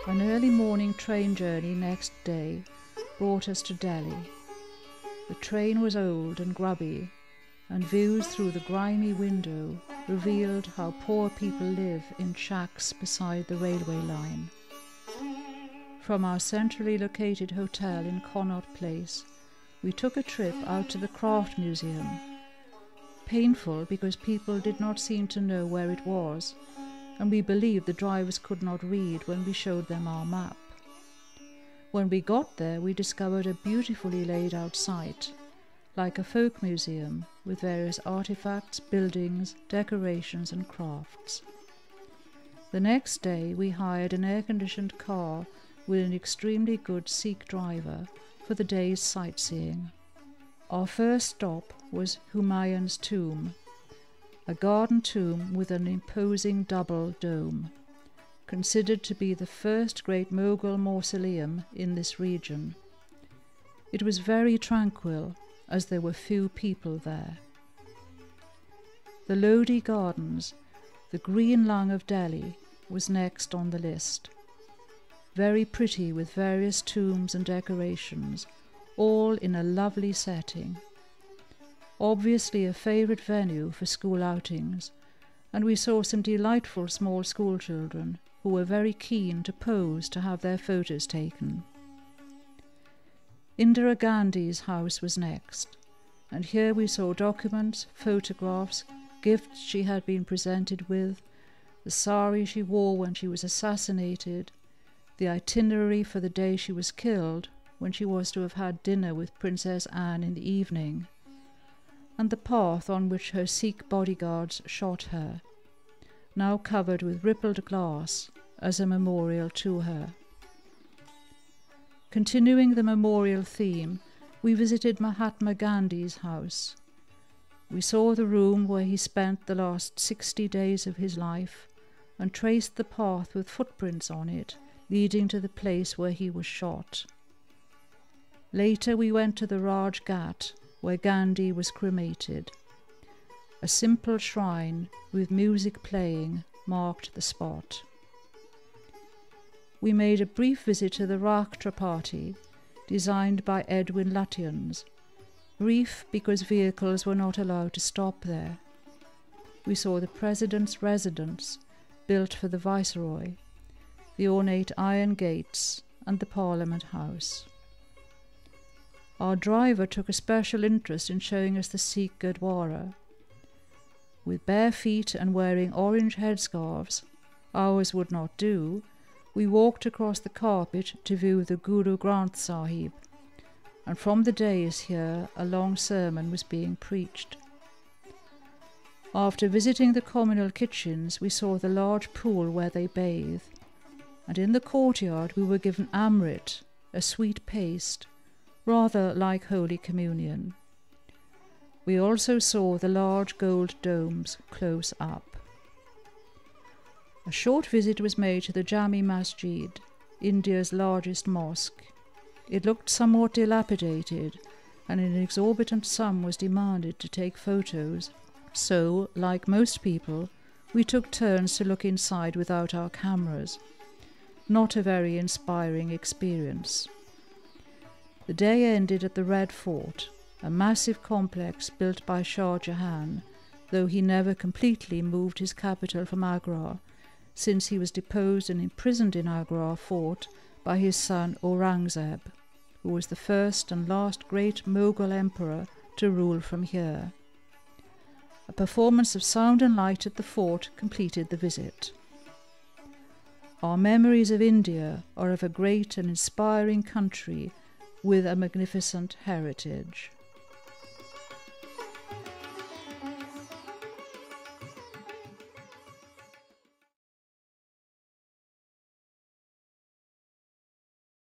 An early morning train journey next day brought us to Delhi. The train was old and grubby, and views through the grimy window revealed how poor people live in shacks beside the railway line. From our centrally located hotel in Connaught Place, we took a trip out to the Craft Museum. Painful because people did not seem to know where it was, and we believed the drivers could not read when we showed them our map. When we got there, we discovered a beautifully laid out site, like a folk museum with various artifacts, buildings, decorations and crafts. The next day we hired an air-conditioned car with an extremely good Sikh driver for the day's sightseeing. Our first stop was Humayun's tomb, a garden tomb with an imposing double dome, considered to be the first great Mughal mausoleum in this region. It was very tranquil, as there were few people there. The Lodi Gardens, the green lung of Delhi, was next on the list. Very pretty with various tombs and decorations, all in a lovely setting. Obviously a favourite venue for school outings, and we saw some delightful small school children who were very keen to pose to have their photos taken. Indira Gandhi's house was next, and here we saw documents, photographs, gifts she had been presented with, the sari she wore when she was assassinated, the itinerary for the day she was killed, when she was to have had dinner with Princess Anne in the evening, and the path on which her Sikh bodyguards shot her, now covered with rippled glass as a memorial to her. Continuing the memorial theme, we visited Mahatma Gandhi's house. We saw the room where he spent the last 60 days of his life and traced the path with footprints on it leading to the place where he was shot. Later we went to the Raj Ghat, where Gandhi was cremated. A simple shrine with music playing marked the spot. We made a brief visit to the Rakhtra Party, designed by Edwin Lutyens. Brief because vehicles were not allowed to stop there. We saw the President's residence, built for the Viceroy, the ornate iron gates, and the Parliament House. Our driver took a special interest in showing us the Sikh Gurdwara. With bare feet and wearing orange headscarves, ours would not do, we walked across the carpet to view the Guru Granth Sahib, and from the dais here a long sermon was being preached. After visiting the communal kitchens, we saw the large pool where they bathe, and in the courtyard we were given amrit, a sweet paste, rather like Holy Communion. We also saw the large gold domes close up. A short visit was made to the Jami Masjid, India's largest mosque. It looked somewhat dilapidated, and an exorbitant sum was demanded to take photos. So, like most people, we took turns to look inside without our cameras. Not a very inspiring experience. The day ended at the Red Fort, a massive complex built by Shah Jahan, though he never completely moved his capital from Agra, since he was deposed and imprisoned in Agra fort by his son Aurangzeb, who was the first and last great Mughal emperor to rule from here. A performance of sound and light at the fort completed the visit. Our memories of India are of a great and inspiring country with a magnificent heritage.